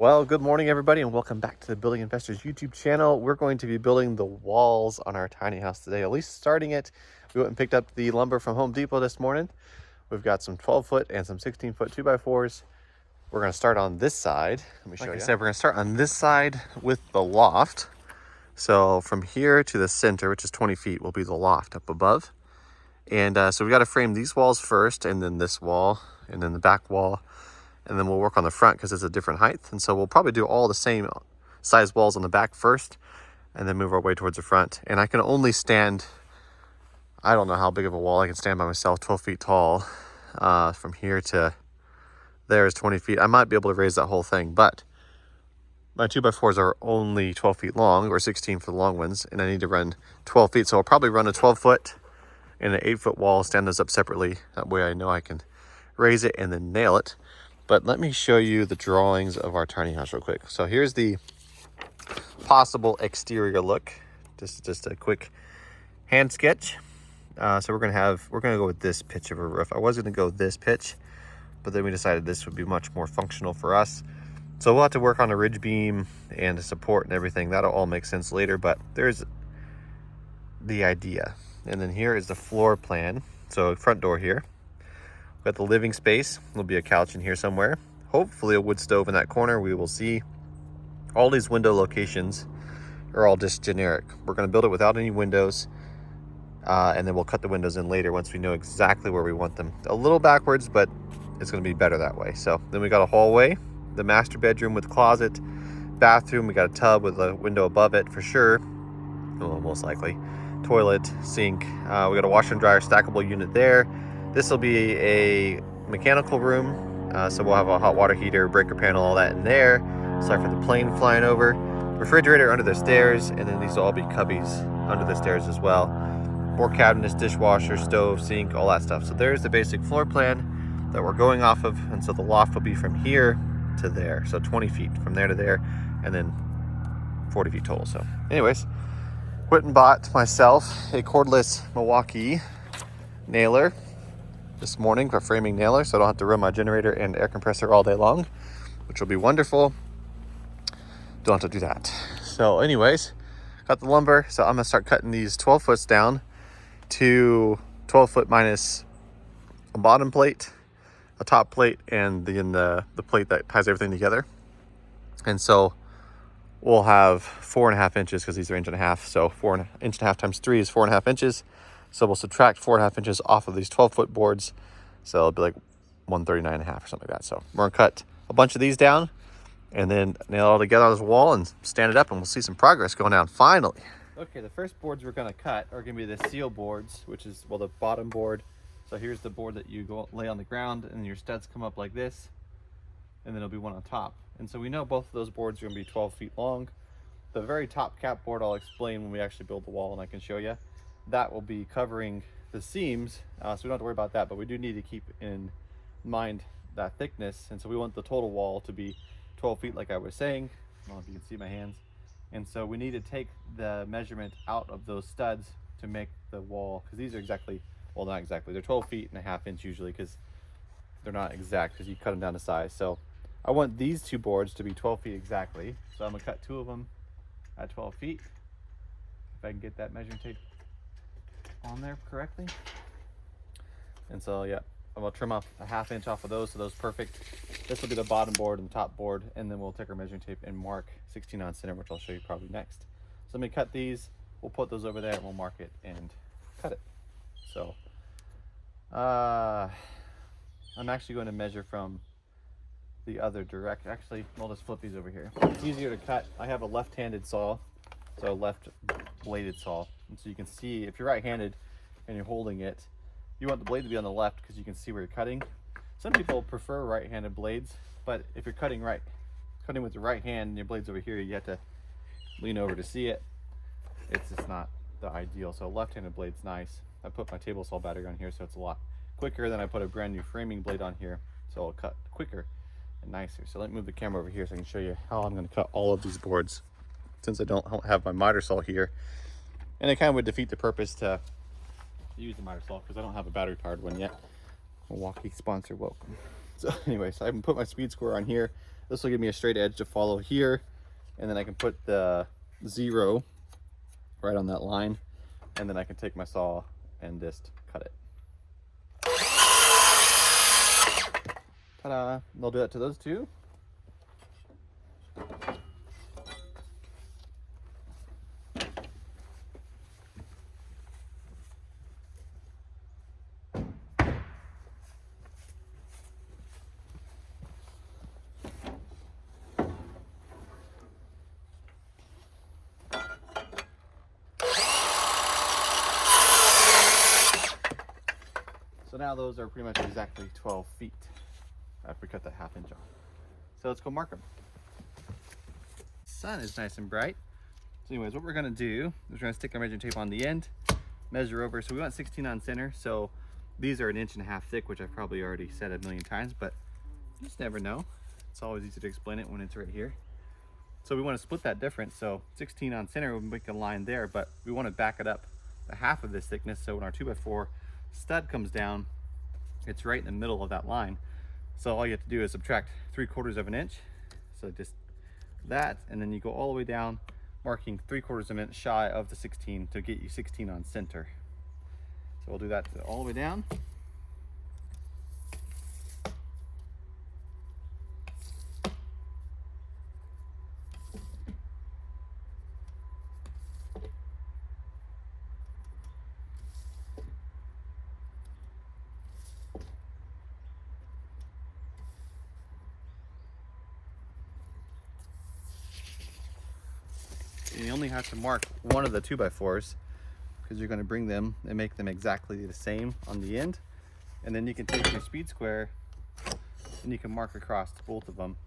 Well, good morning, everybody, and welcome back to the Building Investors YouTube channel. We're going to be building the walls on our tiny house today, at least starting it. We went and picked up the lumber from Home Depot this morning. We've got some 12-foot and some 16-foot 2x4s. We're going to start on this side. Let me show you. Like I said, we're going to start on this side with the loft. So from here to the center, which is 20 feet, will be the loft up above. And so we got to frame these walls first, and then this wall, and then the back wall. And then we'll work on the front because it's a different height. And so we'll probably do all the same size walls on the back first and then move our way towards the front. And I can only stand, I don't know how big of a wall I can stand by myself, 12 feet tall. From here to there is 20 feet. I might be able to raise that whole thing, but my 2x4s are only 12 feet long, or 16 for the long ones, and I need to run 12 feet. So I'll probably run a 12-foot and an 8-foot wall, stand those up separately. That way I know I can raise it and then nail it. But let me show you the drawings of our tiny house real quick. So here's the possible exterior look. Just a quick hand sketch. So we're gonna go with this pitch of a roof. I was gonna go this pitch, but then we decided this would be much more functional for us. So we'll have to work on a ridge beam and a support and everything. That'll all make sense later, but there's the idea. And then here is the floor plan. So front door here. Got the living space. There'll be a couch in here somewhere. Hopefully a wood stove in that corner. We will see. All these window locations are all just generic. We're going to build it without any windows. And then we'll cut the windows in later once we know exactly where we want them. A little backwards, but it's going to be better that way. So then we got a hallway, the master bedroom with closet, bathroom. We got a tub with a window above it for sure. Well, most likely. Toilet, sink. We got a washer and dryer stackable unit there. This will be a mechanical room, so we'll have a hot water heater, breaker panel, all that in there. Sorry for the plane flying over. Refrigerator under the stairs, and then these will all be cubbies under the stairs as well. More cabinets, dishwasher, stove, sink, all that stuff. So there's the basic floor plan that we're going off of, and so the loft will be from here to there. So 20 feet from there to there, and then 40 feet total. So anyways, went and bought myself a cordless Milwaukee nailer this morning, for framing nailer, so I don't have to run my generator and air compressor all day long, which will be wonderful. Don't have to do that. So anyways, got the lumber, so I'm gonna start cutting these 12 foots down to 12 foot minus a bottom plate, a top plate, and then the plate that ties everything together. And so we'll have 4.5 inches, because these are 1.5 inches, so 4.5 inches times 3 is 4.5 inches. So we'll subtract 4.5 inches off of these 12-foot boards. So it'll be like 139.5 or something like that. So we're gonna cut a bunch of these down and then nail it all together on this wall and stand it up, and we'll see some progress going down finally. Okay, the first boards we're gonna cut are gonna be the seal boards, which is, well, the bottom board. So here's the board that you go lay on the ground, and your studs come up like this, and then there'll be one on top. And so we know both of those boards are gonna be 12 feet long. The very top cap board I'll explain when we actually build the wall, and I can show you. That will be covering the seams, so we don't have to worry about that, but we do need to keep in mind that thickness. And so we want the total wall to be 12 feet like I was saying. I don't know if you can see my hands. And so we need to take the measurement out of those studs to make the wall, because these are exactly, well, not exactly, they're 12 feet and a half inch usually, because they're not exact because you cut them down to size. So I want these two boards to be 12 feet exactly, so I'm gonna cut 2 of them at 12 feet. If I can get that measuring tape on there correctly. And so yeah, I'm gonna trim off a 1/2 inch off of those, so those perfect. This will be the bottom board and the top board, and then we'll take our measuring tape and mark 16 on center, which I'll show you probably next. So let me cut these, we'll put those over there, and we'll mark it and cut it. So I'm actually going to measure from the other direct. Actually, I'll just flip these over here. It's easier to cut. I have a left-handed saw, so a left bladed saw. And so you can see, if you're right-handed and you're holding it, you want the blade to be on the left because you can see where you're cutting. Some people prefer right-handed blades, but if you're cutting with the right hand and your blade's over here, you have to lean over to see it. It's just not the ideal. So a left-handed blade's nice. I put my table saw battery on here, so it's a lot quicker. Than I put a brand new framing blade on here, so it'll cut quicker and nicer. So let me move the camera over here so I can show you how I'm going to cut all of these boards, since I don't have my miter saw here. And it kind of would defeat the purpose to use the miter saw because I don't have a battery powered one yet. Milwaukee sponsor welcome. So anyways, I can put my speed square on here. This will give me a straight edge to follow here, and then I can put the 0 right on that line, and then I can take my saw and just cut it. Ta-da! They'll do that to those two. So now those are pretty much exactly 12 feet after we cut that 1/2 inch off. So let's go mark them. Sun is nice and bright. So anyways, what we're gonna do is we're gonna stick our measuring tape on the end, measure over. So we want 16 on center. So these are 1.5 inches thick, which I've probably already said a million times, but you just never know. It's always easy to explain it when it's right here. So we want to split that difference. So 16 on center, we'll make a line there, but we want to back it up to half of this thickness. So when our 2x4 stud comes down, it's right in the middle of that line. So all you have to do is subtract 3/4 inch. So just that, and then you go all the way down, marking 3/4 inch shy of the 16 to get you 16 on center. So we'll do that all the way down. And you only have to mark one of the 2x4s because you're going to bring them and make them exactly the same on the end. And then you can take your speed square and you can mark across both of them.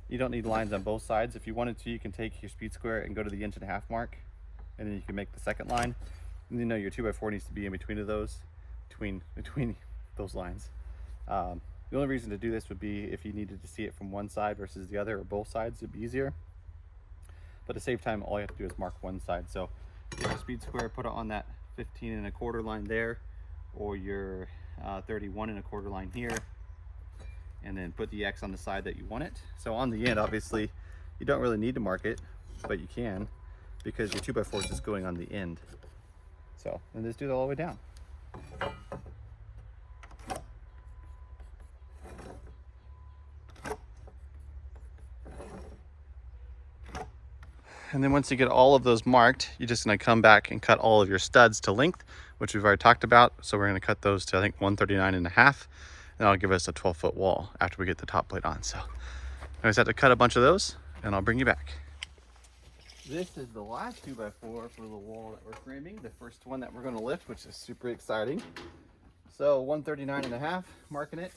You don't need lines on both sides. If you wanted to, you can take your speed square and go to the 1.5 inch mark, and then you can make the second line. And you know your 2x4 needs to be in between of those, between those lines. The only reason to do this would be if you needed to see it from one side versus the other, or both sides, it'd be easier. But to save time, all you have to do is mark one side. So take your speed square, put it on that 15 1/4 line there, or your 31 1/4 line here, and then put the X on the side that you want it. So on the end, obviously, you don't really need to mark it, but you can, because your 2x4 is just going on the end. So, and just do that all the way down. And then once you get all of those marked, you're just gonna come back and cut all of your studs to length, which we've already talked about. So we're gonna cut those to, I think, 139 1/2, and that'll give us a 12-foot wall after we get the top plate on. So I just have to cut a bunch of those, and I'll bring you back. This is the last 2x4 for the wall that we're framing, the first one that we're gonna lift, which is super exciting. So 139 1/2, marking it.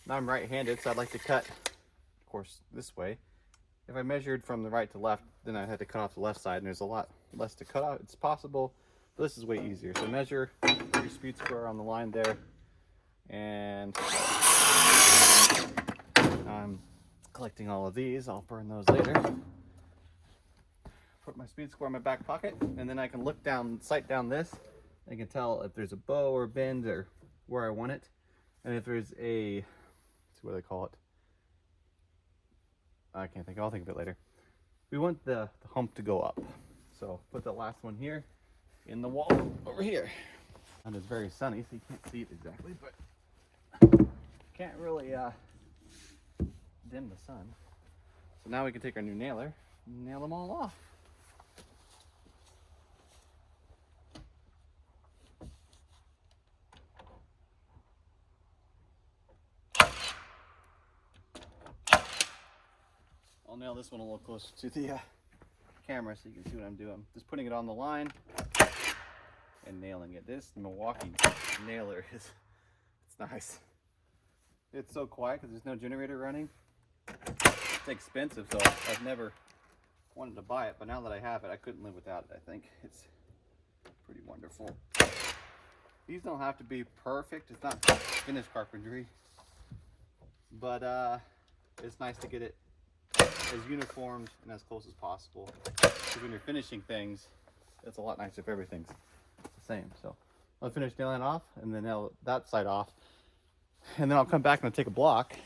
Now I'm right-handed, so I'd like to cut, of course, this way. If I measured from the right to left, then I had to cut off the left side, and there's a lot less to cut out. It's possible, but this is way easier. So measure your speed square on the line there, and I'm collecting all of these. I'll burn those later. Put my speed square in my back pocket, and then I can look down, sight down this. I can tell if there's a bow or bend or where I want it, and if there's a, let's see what they call it. I can't think. I'll think of it later. We want the hump to go up, so put the last one here in the wall over here. And it's very sunny, so you can't see it exactly, but can't really dim the sun. So now we can take our new nailer and nail them all off. I'll nail this one a little closer to the camera so you can see what I'm doing. Just putting it on the line and nailing it. This Milwaukee nailer it's nice. It's so quiet because there's no generator running. It's expensive, so I've never wanted to buy it, but now that I have it, I couldn't live without it. I think it's pretty wonderful. These don't have to be perfect. It's not finished carpentry, but it's nice to get it as uniformed and as close as possible, because when you're finishing things, it's a lot nicer if everything's the same. So I'll finish nailing it off and then nail that side off, and then I'll come back and I'll take a block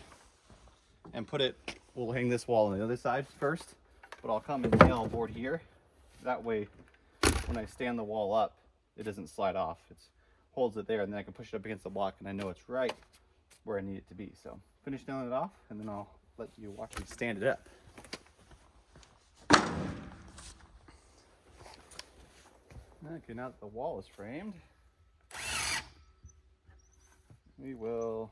and put it we'll hang this wall on the other side first, but I'll come and nail a board here. That way, when I stand the wall up, it doesn't slide off. It holds it there, and then I can push it up against the block, and I know it's right where I need it to be. So finish nailing it off, and then I'll let you watch me stand it up. Okay, now that the wall is framed, we will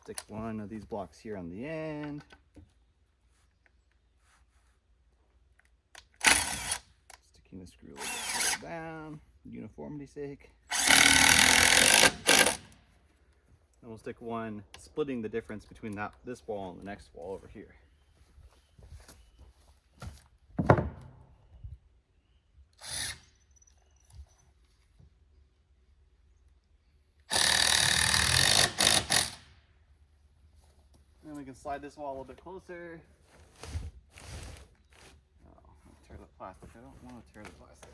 stick one of these blocks here on the end. Sticking the screw a little bit further down, uniformity's sake. And we'll stick one splitting the difference between this wall and the next wall over here. Then we can slide this wall a little bit closer. Oh, I'll tear the plastic. I don't want to tear the plastic.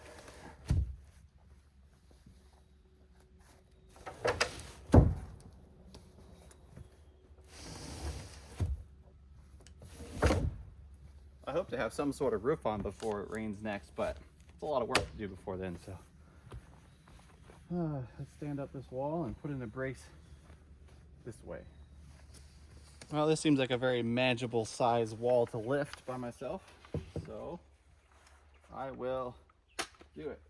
I hope to have some sort of roof on before it rains next, but it's a lot of work to do before then, so. Let's stand up this wall and put in a brace this way. Well, this seems like a very manageable size wall to lift by myself, so I will do it.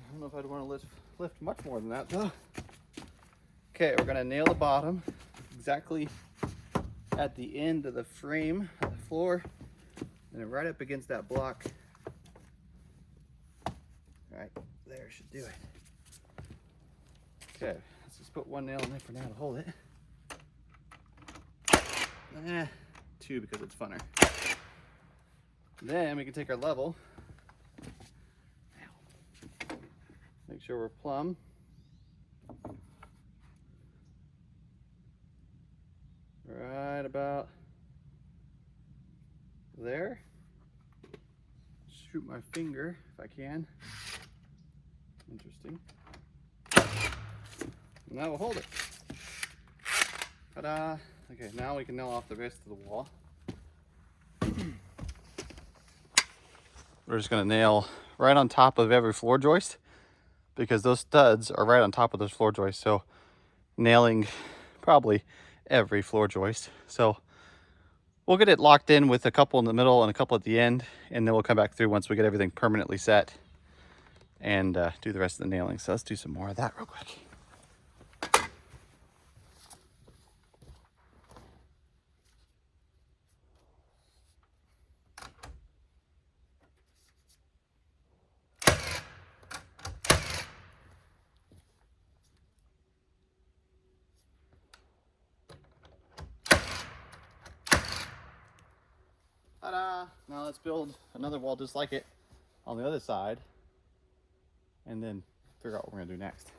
I don't know if I'd want to lift much more than that though. Okay, we're gonna nail the bottom exactly at the end of the frame, of the floor, and right up against that block. Right there should do it. Okay, let's just put one nail in there for now to hold it. Two because it's funner. Then we can take our level. Make sure we're plumb. Right about there. Shoot my finger if I can. Interesting. And that will hold it. Ta-da! Okay, now we can nail off the rest of the wall. We're just gonna nail right on top of every floor joist because those studs are right on top of those floor joists. So nailing probably every floor joist. So we'll get it locked in with a couple in the middle and a couple at the end, and then we'll come back through once we get everything permanently set and do the rest of the nailing. So let's do some more of that real quick. Ta-da! Now let's build another wall just like it on the other side and then figure out what we're gonna do next.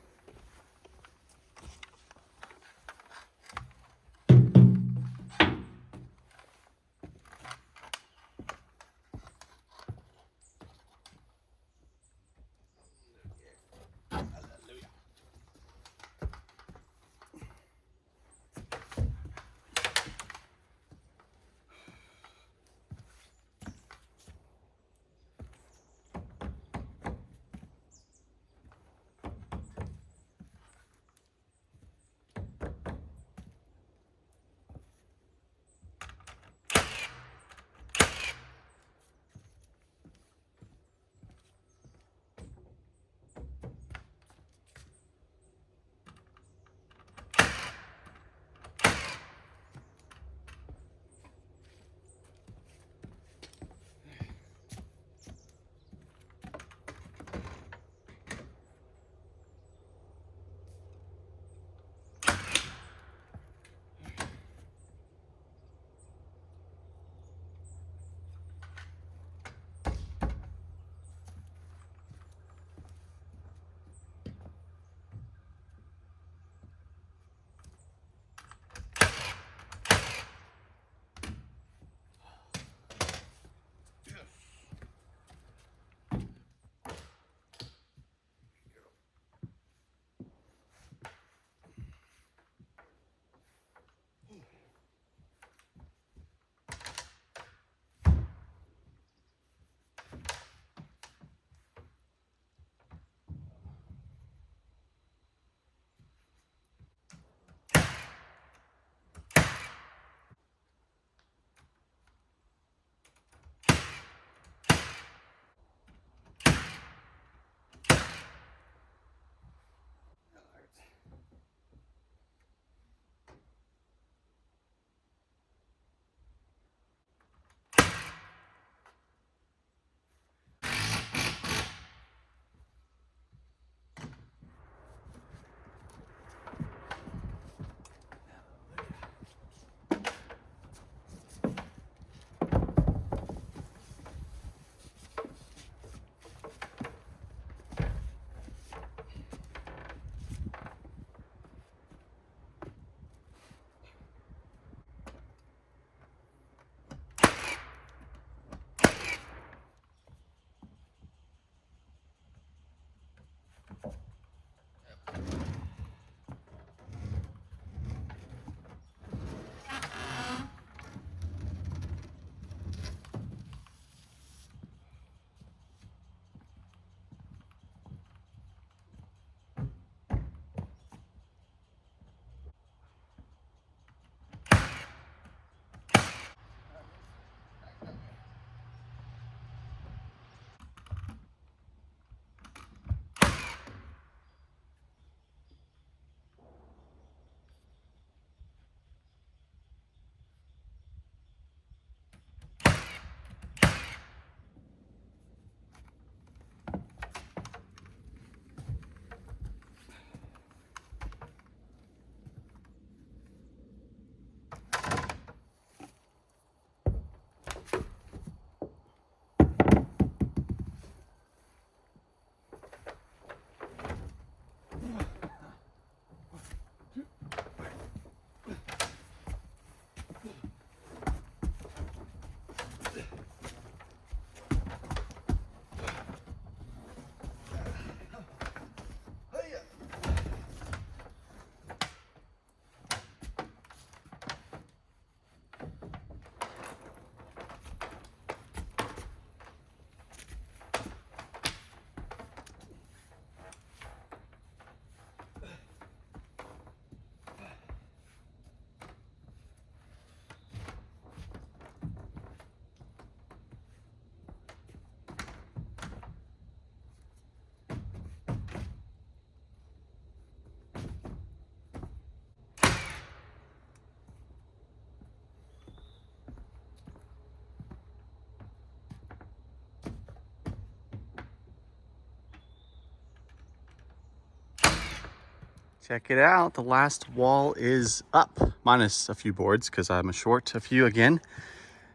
Check it out. The last wall is up, minus a few boards because I'm short a few again.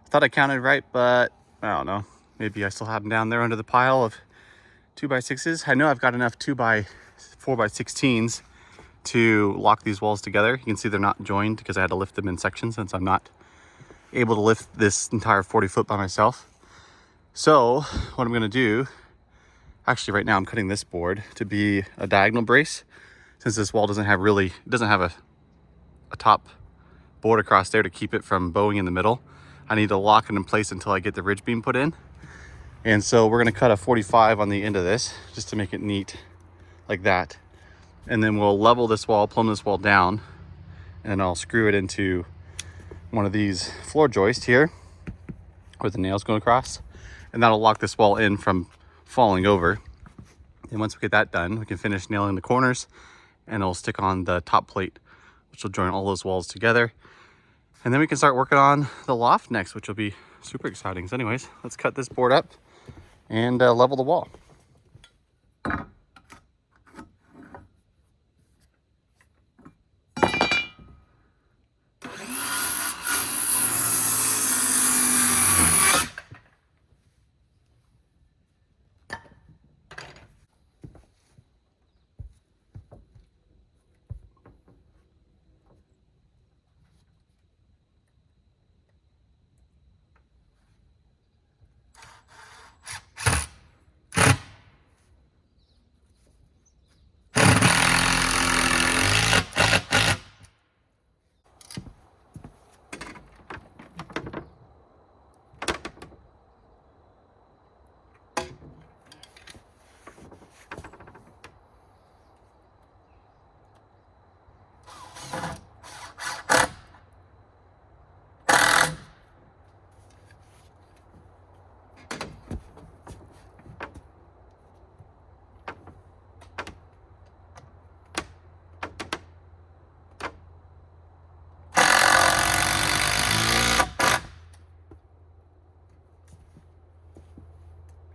I thought I counted right, but I don't know. Maybe I still have them down there under the pile of 2x6s. I know I've got enough 2x4x16s to lock these walls together. You can see they're not joined because I had to lift them in sections since I'm not able to lift this entire 40 foot by myself. So what I'm gonna do, actually right now I'm cutting this board to be a diagonal brace. Since this wall doesn't have a top board across there to keep it from bowing in the middle, I need to lock it in place until I get the ridge beam put in. And so we're gonna cut a 45 on the end of this just to make it neat like that. And then we'll level this wall, plumb this wall down, and I'll screw it into one of these floor joists here where the nail's going across. And that'll lock this wall in from falling over. And once we get that done, we can finish nailing the corners, and it'll stick on the top plate, which will join all those walls together. And then we can start working on the loft next, which will be super exciting. So anyways, let's cut this board up and level the wall.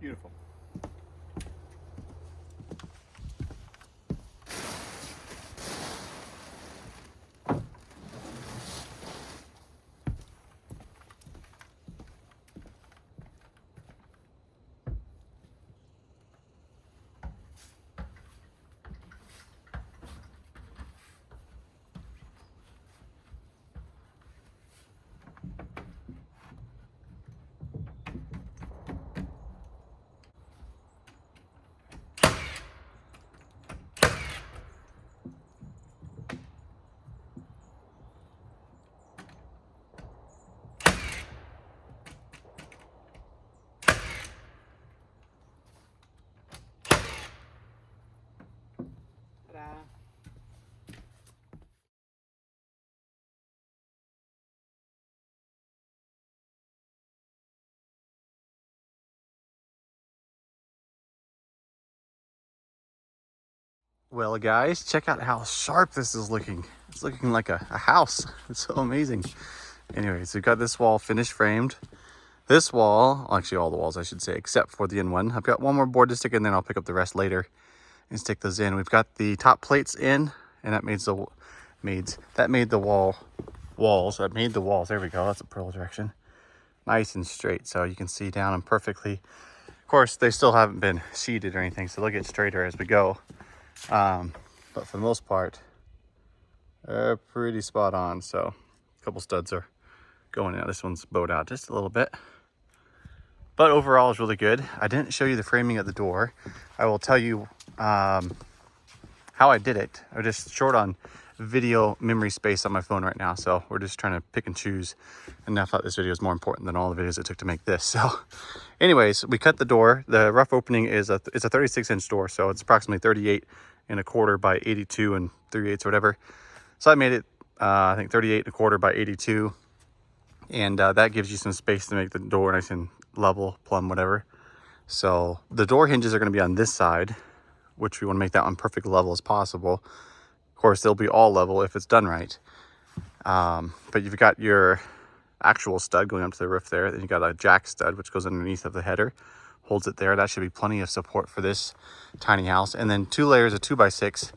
Beautiful. Well, guys, check out how sharp this is looking. It's looking like a house. It's so amazing. Anyways, we've got this wall finished framed. This wall, actually all the walls I should say, except for the end one. I've got one more board to stick in, then I'll pick up the rest later and stick those in. We've got the top plates in, and that made the walls. There we go. That's a pearl direction. Nice and straight, so you can see down them perfectly. Of course, they still haven't been sheeted or anything, so they'll get straighter as we go. But for the most part, they're pretty spot on. So a couple studs are going out. This one's bowed out just a little bit, but overall is really good. I didn't show you the framing of the door. I will tell you how I did it. I'm just short on video memory space on my phone right now, so we're just trying to pick and choose, and I thought this video is more important than all the videos it took to make this. So anyways, we cut the door. The rough opening is it's a 36-inch door, so it's approximately 38 and a quarter by 82 and 3/8 or whatever. So I made it I think 38 and a quarter by 82, and that gives you some space to make the door nice and level, plumb, whatever. So the door hinges are going to be on this side, which we want to make that one perfect level as possible. Of course, they'll be all level if it's done right. But you've got your actual stud going up to the roof there. Then you've got a jack stud, which goes underneath of the header, holds it there. That should be plenty of support for this tiny house. And then 2 layers of 2x6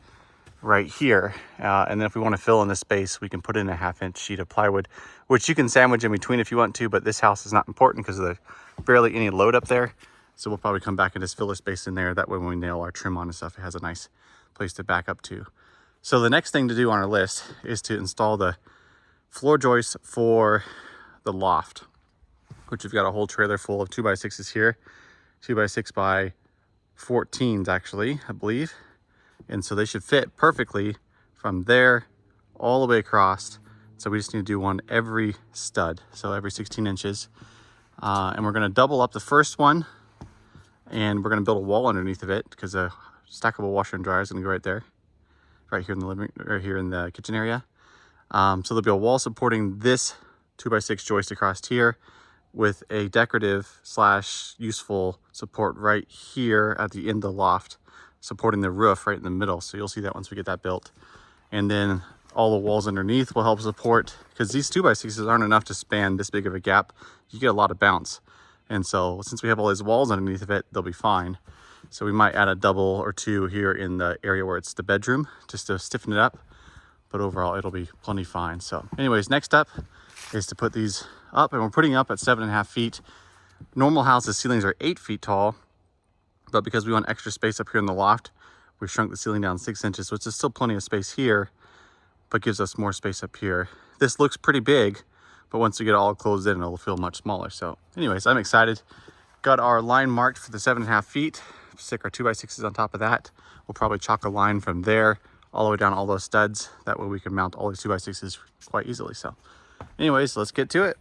right here. And then if we want to fill in the space, we can put in a 1/2-inch sheet of plywood, which you can sandwich in between if you want to, but this house is not important because there's barely any load up there. So we'll probably come back and just fill a space in there. That way when we nail our trim on and stuff, it has a nice place to back up to. So the next thing to do on our list is to install the floor joists for the loft, which we've got a whole trailer full of 2x6s here, 2x6 by 14s actually, I believe. And so they should fit perfectly from there all the way across. So we just need to do one every stud, so every 16 inches. And we're gonna double up the first one, and we're gonna build a wall underneath of it because a stackable washer and dryer is gonna go right there, right here in the living, or here in the kitchen area. So there'll be a wall supporting this 2x6 joist across here, with a decorative / useful support right here at the end of the loft, supporting the roof right in the middle. So you'll see that once we get that built. And then all the walls underneath will help support, because these 2x6s aren't enough to span this big of a gap. You get a lot of bounce. And so since we have all these walls underneath of it, they'll be fine. So we might add a double or two here in the area where it's the bedroom, just to stiffen it up. But overall, it'll be plenty fine. So anyways, next up is to put these up, and we're putting up at 7.5 feet. Normal houses ceilings are 8 feet tall, but because we want extra space up here in the loft, we shrunk the ceiling down 6 inches, so it's still plenty of space here, but gives us more space up here. This looks pretty big, but once we get it all closed in, it'll feel much smaller. So anyways, I'm excited. Got our line marked for the 7.5 feet. Stick our 2x6s on top of that. We'll probably chalk a line from there all the way down all those studs. That way we can mount all these 2x6s quite easily. So anyways, let's get to it.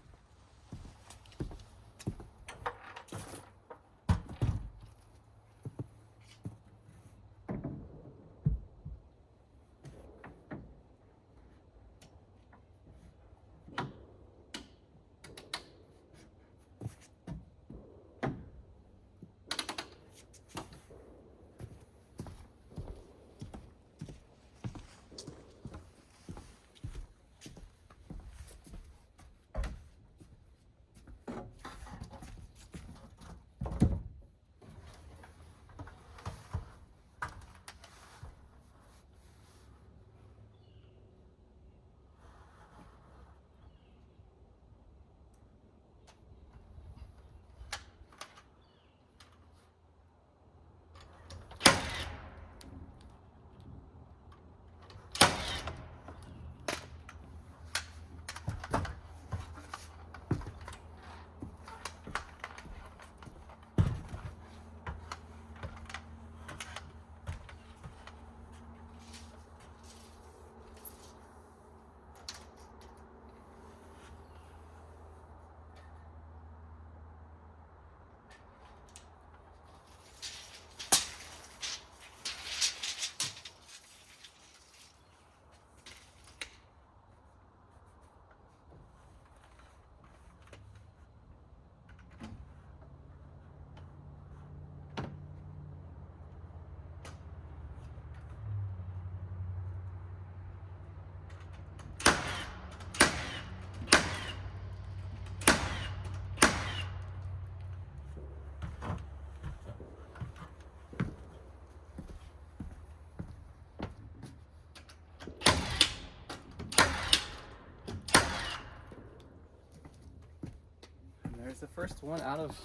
There's the first one out of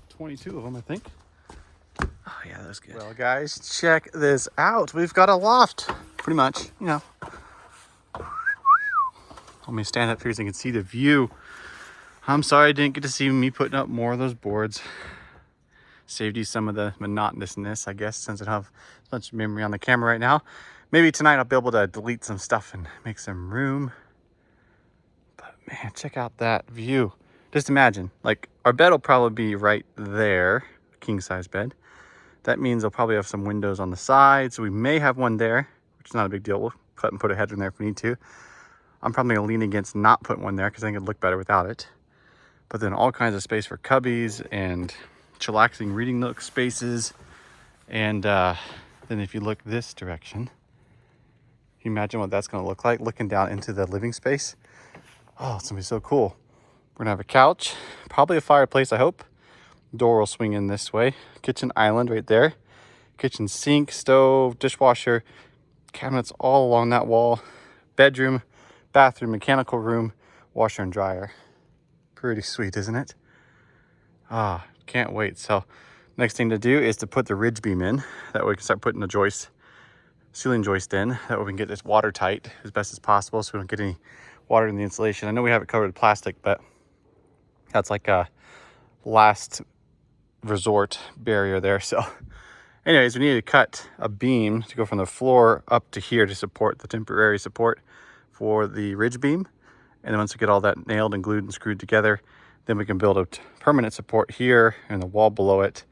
22 of them, I think. Oh yeah, that's good. Well guys, check this out. We've got a loft, pretty much, you know. Let me stand up here so you can see the view. I'm sorry I didn't get to see me putting up more of those boards. Saved you some of the monotonousness, I guess, since I don't have as much memory on the camera right now. Maybe tonight I'll be able to delete some stuff and make some room. But man, check out that view. Just imagine, like, our bed will probably be right there, king size bed. That means they'll probably have some windows on the side, so we may have one there, which is not a big deal. We'll cut and put a header in there if we need to. I'm probably gonna lean against not putting one there because I think it'd look better without it. But then all kinds of space for cubbies and chillaxing reading nook spaces. And then if you look this direction, can you imagine what that's gonna look like looking down into the living space? Oh, it's gonna be so cool. We're gonna have a couch, probably a fireplace, I hope. Door will swing in this way. Kitchen island right there. Kitchen sink, stove, dishwasher, cabinets all along that wall. Bedroom, bathroom, mechanical room, washer and dryer. Pretty sweet, isn't it? Ah, can't wait. So next thing to do is to put the ridge beam in. That way we can start putting the joist, ceiling joist in. That way we can get this watertight as best as possible so we don't get any water in the insulation. I know we have it covered with plastic, but that's like a last resort barrier there. So anyways, we need to cut a beam to go from the floor up to here to support the temporary support for the ridge beam. And then once we get all that nailed and glued and screwed together, then we can build a permanent support here and the wall below it,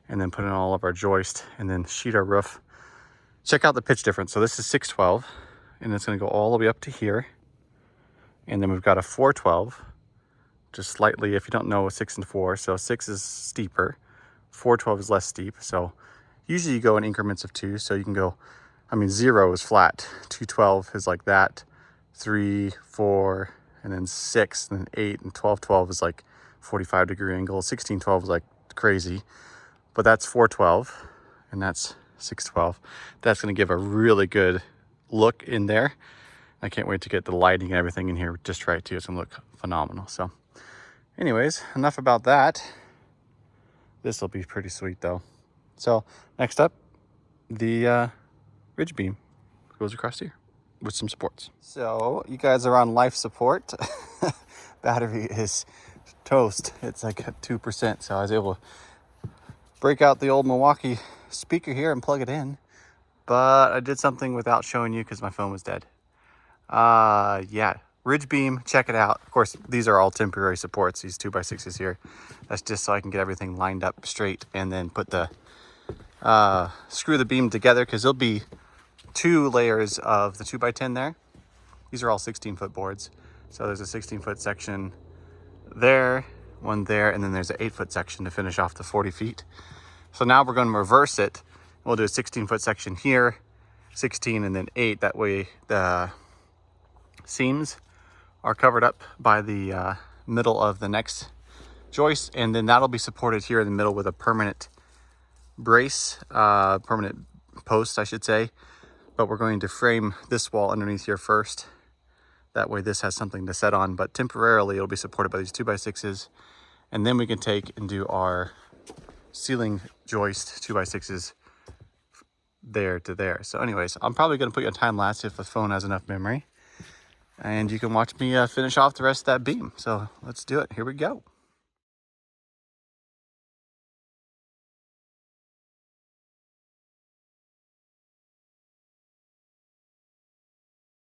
and then put in all of our joist and then sheet our roof. Check out the pitch difference. So this is 612 and it's going to go all the way up to here. And then we've got a 412, just slightly, if you don't know, 6 and 4. So 6 is steeper, 412 is less steep. So usually you go in increments of 2. So you can go, 0 is flat, 212 is like that, 3, 4, and then 6, and then 8, and 1212 is like 45-degree angle. 1612 is like crazy, but that's 412, and that's 612. That's going to give a really good look in there. I can't wait to get the lighting and everything in here just right too. It's going to look phenomenal. So anyways, enough about that. This will be pretty sweet though. So next up, the ridge beam goes across here with some supports. So you guys are on life support. Battery is toast. It's like at 2%. So I was able to break out the old Milwaukee speaker here and plug it in. But I did something without showing you because my phone was dead. Yeah, ridge beam, check it out. Of course, these are all temporary supports, these 2x6s here. That's just so I can get everything lined up straight and then put the screw the beam together, because there'll be 2 layers of the 2x10 there. These are all 16-foot boards. So there's a 16-foot section there, one there, and then there's an 8-foot section to finish off the 40 feet. So now we're going to reverse it. We'll do a 16-foot section here, 16, and then 8. That way the seams are covered up by the middle of the next joist, and then that'll be supported here in the middle with a permanent brace, permanent post, I should say. But we're going to frame this wall underneath here first. That way this has something to set on, but temporarily it'll be supported by these 2x6s. And then we can take and do our ceiling joist 2x6s there to there. So anyways, I'm probably going to put you on time lapse if the phone has enough memory. And you can watch me finish off the rest of that beam. So let's do it. Here we go.